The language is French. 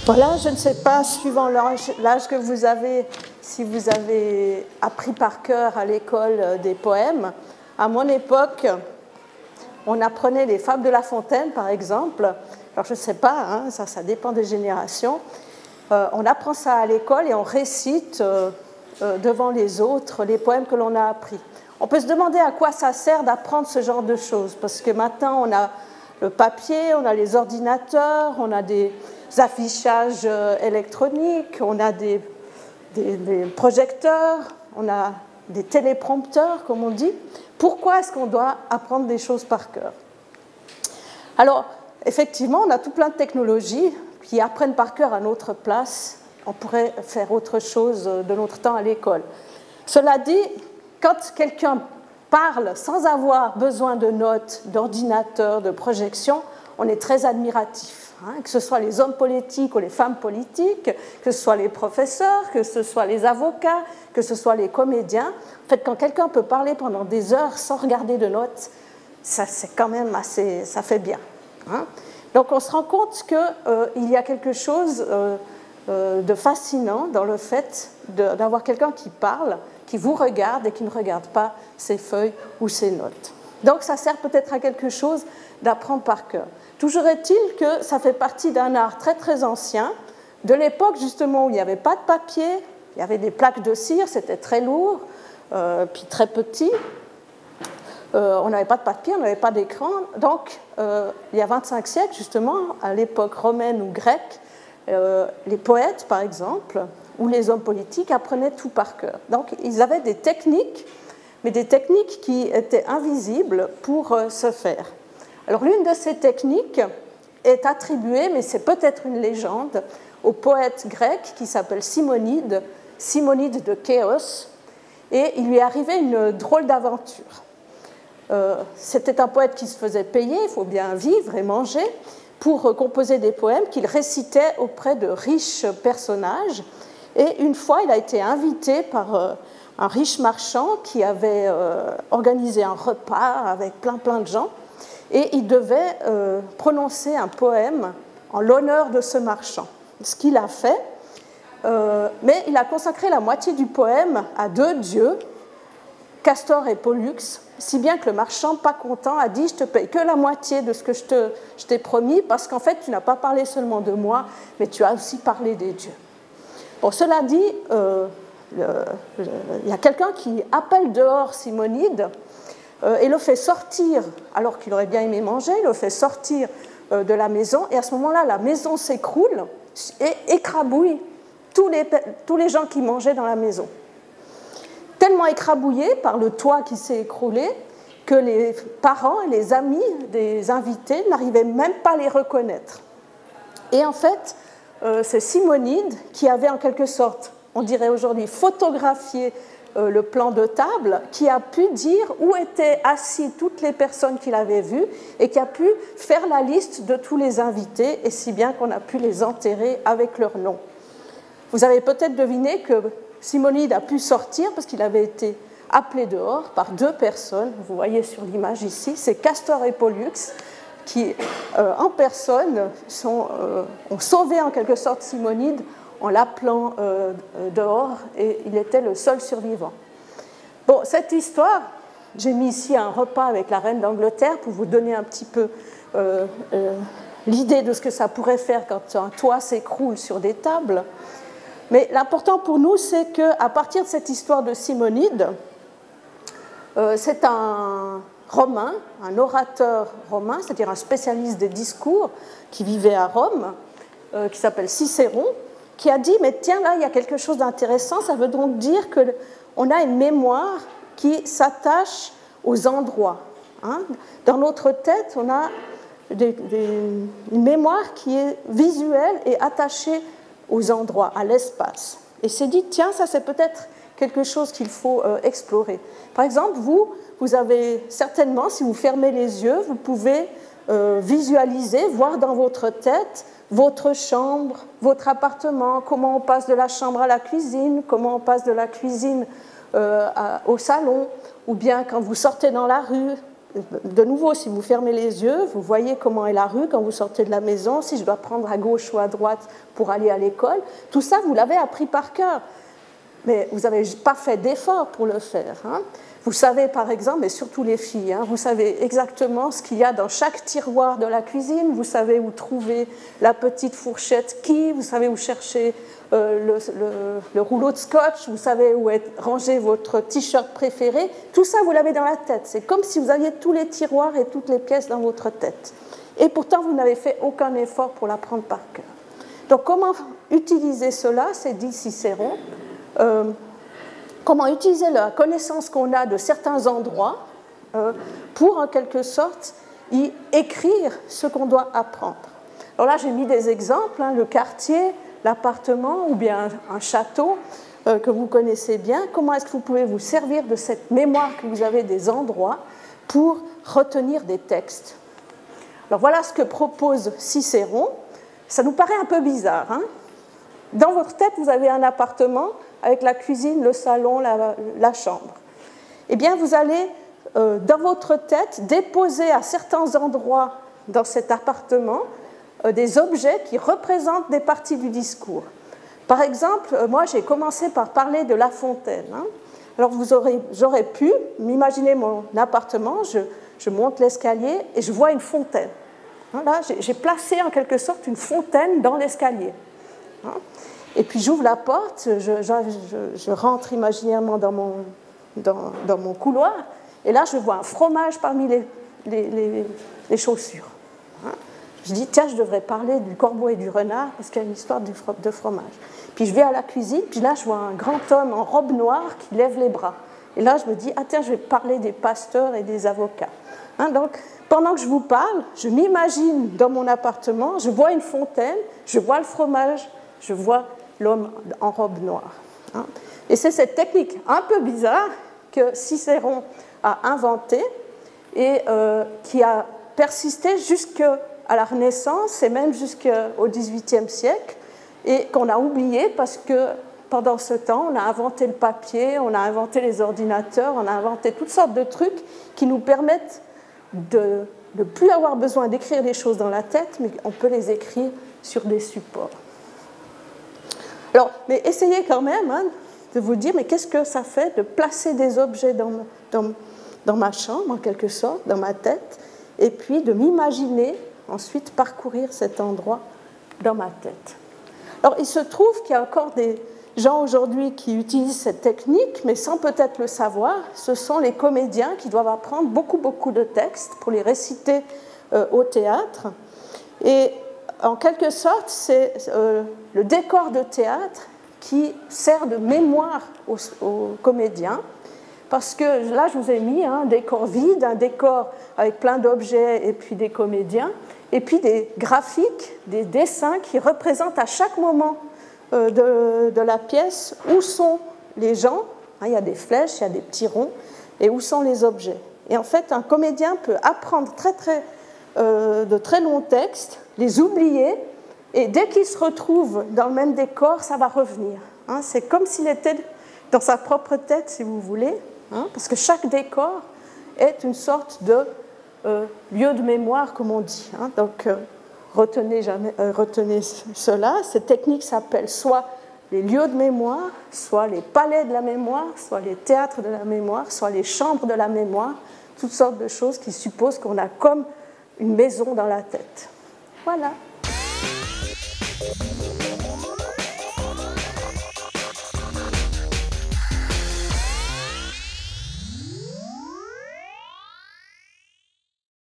Voilà, je ne sais pas, suivant l'âge que vous avez, si vous avez appris par cœur à l'école des poèmes. À mon époque, on apprenait les fables de La Fontaine, par exemple. Alors, je ne sais pas, hein, ça dépend des générations. On apprend ça à l'école et on récite devant les autres les poèmes que l'on a appris. On peut se demander à quoi ça sert d'apprendre ce genre de choses, parce que maintenant, on a le papier, on a les ordinateurs, on a des affichages électroniques, on a des projecteurs, on a des téléprompteurs, comme on dit. Pourquoi est-ce qu'on doit apprendre des choses par cœur? Alors, effectivement, on a tout plein de technologies qui apprennent par cœur à notre place. On pourrait faire autre chose de notre temps à l'école. Cela dit, quand quelqu'un parle sans avoir besoin de notes, d'ordinateur, de projection, on est très admiratif. Hein, que ce soit les hommes politiques ou les femmes politiques, que ce soit les professeurs, que ce soit les avocats, que ce soit les comédiens. En fait, quand quelqu'un peut parler pendant des heures sans regarder de notes, ça, c'est quand même assez, ça fait bien. Hein. Donc, on se rend compte qu'il y a quelque chose de fascinant dans le fait d'avoir quelqu'un qui parle, qui vous regarde et qui ne regarde pas ses feuilles ou ses notes. Donc, ça sert peut-être à quelque chose d'apprendre par cœur. Toujours est-il que ça fait partie d'un art très très ancien, de l'époque justement où il n'y avait pas de papier, il y avait des plaques de cire, c'était très lourd, puis très petit. On n'avait pas de papier, on n'avait pas d'écran. Donc, il y a 25 siècles, justement, à l'époque romaine ou grecque, les poètes, par exemple, ou les hommes politiques apprenaient tout par cœur. Donc, ils avaient des techniques, mais des techniques qui étaient invisibles pour se faire. Alors, l'une de ces techniques est attribuée, mais c'est peut-être une légende, au poète grec qui s'appelle Simonide, Simonide de Chéos, et il lui est arrivé une drôle d'aventure. C'était un poète qui se faisait payer, il faut bien vivre et manger, pour composer des poèmes qu'il récitait auprès de riches personnages. Et une fois, il a été invité par un riche marchand qui avait organisé un repas avec plein de gens, et il devait prononcer un poème en l'honneur de ce marchand. Ce qu'il a fait, mais il a consacré la moitié du poème à deux dieux, Castor et Pollux, si bien que le marchand, pas content, a dit « Je te paye que la moitié de ce que je t'ai promis, parce qu'en fait, tu n'as pas parlé seulement de moi, mais tu as aussi parlé des dieux. » Bon, cela dit, il y a quelqu'un qui appelle dehors Simonide et le fait sortir, alors qu'il aurait bien aimé manger, il le fait sortir de la maison, et à ce moment-là, la maison s'écroule et écrabouille tous les gens qui mangeaient dans la maison. Tellement écrabouillés par le toit qui s'est écroulé que les parents et les amis des invités n'arrivaient même pas à les reconnaître. Et en fait, c'est Simonide qui avait en quelque sorte, on dirait aujourd'hui, photographié le plan de table, qui a pu dire où étaient assis toutes les personnes qu'il avait vues et qui a pu faire la liste de tous les invités, et si bien qu'on a pu les enterrer avec leur nom. Vous avez peut-être deviné que Simonide a pu sortir parce qu'il avait été appelé dehors par deux personnes. Vous voyez sur l'image ici, c'est Castor et Pollux qui, en personne, ont sauvé en quelque sorte Simonide en l'appelant dehors, et il était le seul survivant. Bon, cette histoire, j'ai mis ici un repas avec la reine d'Angleterre pour vous donner un petit peu l'idée de ce que ça pourrait faire quand un toit s'écroule sur des tables. Mais l'important pour nous, c'est qu'à partir de cette histoire de Simonide, c'est un Romain, un orateur romain, c'est-à-dire un spécialiste des discours qui vivait à Rome, qui s'appelle Cicéron, qui a dit « Mais tiens, là, il y a quelque chose d'intéressant, ça veut donc dire qu'on a une mémoire qui s'attache aux endroits. Hein. Dans notre tête, on a une mémoire qui est visuelle et attachée aux endroits, à l'espace. » Et s'est dit, tiens, ça c'est peut-être quelque chose qu'il faut explorer. Par exemple, vous avez certainement, si vous fermez les yeux, vous pouvez visualiser, voir dans votre tête votre chambre, votre appartement, comment on passe de la chambre à la cuisine, comment on passe de la cuisine au salon, ou bien quand vous sortez dans la rue, de nouveau, si vous fermez les yeux, vous voyez comment est la rue quand vous sortez de la maison, si je dois prendre à gauche ou à droite pour aller à l'école. Tout ça, vous l'avez appris par cœur. Mais vous n'avez pas fait d'effort pour le faire. Hein. Vous savez, par exemple, et surtout les filles, hein, vous savez exactement ce qu'il y a dans chaque tiroir de la cuisine, vous savez où trouver la petite fourchette qui, vous savez où chercher le rouleau de scotch, vous savez où est rangé votre t-shirt préféré. Tout ça, vous l'avez dans la tête. C'est comme si vous aviez tous les tiroirs et toutes les pièces dans votre tête. Et pourtant, vous n'avez fait aucun effort pour l'apprendre par cœur. Donc, comment utiliser cela, c'est dit Cicéron. Comment utiliser la connaissance qu'on a de certains endroits pour, en quelque sorte, y écrire ce qu'on doit apprendre. Alors là, j'ai mis des exemples, hein, le quartier, l'appartement ou bien un château que vous connaissez bien. Comment est-ce que vous pouvez vous servir de cette mémoire que vous avez des endroits pour retenir des textes? Alors voilà ce que propose Cicéron. Ça nous paraît un peu bizarre, hein? Dans votre tête, vous avez un appartement avec la cuisine, le salon, la chambre. Eh bien, vous allez, dans votre tête, déposer à certains endroits dans cet appartement des objets qui représentent des parties du discours. Par exemple, moi, j'ai commencé par parler de La Fontaine. Hein. Alors, j'aurais pu m'imaginer mon appartement, je monte l'escalier et je vois une fontaine. Hein, là, j'ai placé en quelque sorte une fontaine dans l'escalier. Hein. Et puis j'ouvre la porte, je rentre imaginairement dans mon couloir, et là je vois un fromage parmi les chaussures. Je dis, tiens, je devrais parler du corbeau et du renard, parce qu'il y a une histoire de fromage. Puis je vais à la cuisine, puis là je vois un grand homme en robe noire qui lève les bras. Et là je me dis, ah tiens, je vais parler des pasteurs et des avocats. Hein, donc, pendant que je vous parle, je m'imagine dans mon appartement, je vois une fontaine, je vois le fromage, je vois l'homme en robe noire. Et c'est cette technique un peu bizarre que Cicéron a inventée et qui a persisté jusqu'à la Renaissance et même jusqu'au XVIIIe siècle et qu'on a oublié parce que pendant ce temps, on a inventé le papier, on a inventé les ordinateurs, on a inventé toutes sortes de trucs qui nous permettent de ne plus avoir besoin d'écrire les choses dans la tête, mais on peut les écrire sur des supports. Alors, mais essayez quand même hein, de vous dire, mais qu'est-ce que ça fait de placer des objets dans ma chambre, en quelque sorte, dans ma tête, et puis de m'imaginer ensuite parcourir cet endroit dans ma tête. Alors, il se trouve qu'il y a encore des gens aujourd'hui qui utilisent cette technique, mais sans peut-être le savoir. Ce sont les comédiens qui doivent apprendre beaucoup de textes pour les réciter au théâtre. Et en quelque sorte, c'est le décor de théâtre qui sert de mémoire aux comédiens, parce que là, je vous ai mis un décor vide, un décor avec plein d'objets et puis des comédiens, et puis des graphiques, des dessins qui représentent à chaque moment de la pièce où sont les gens, hein, il y a des flèches, il y a des petits ronds, et où sont les objets. Et en fait, un comédien peut apprendre de très longs textes, les oublier, et dès qu'il se retrouve dans le même décor, ça va revenir. Hein, c'est comme s'il était dans sa propre tête, si vous voulez, hein, parce que chaque décor est une sorte de lieu de mémoire, comme on dit. Hein. Donc, retenez cela. Cette technique s'appelle soit les lieux de mémoire, soit les palais de la mémoire, soit les théâtres de la mémoire, soit les chambres de la mémoire, toutes sortes de choses qui supposent qu'on a comme une maison dans la tête. Voilà.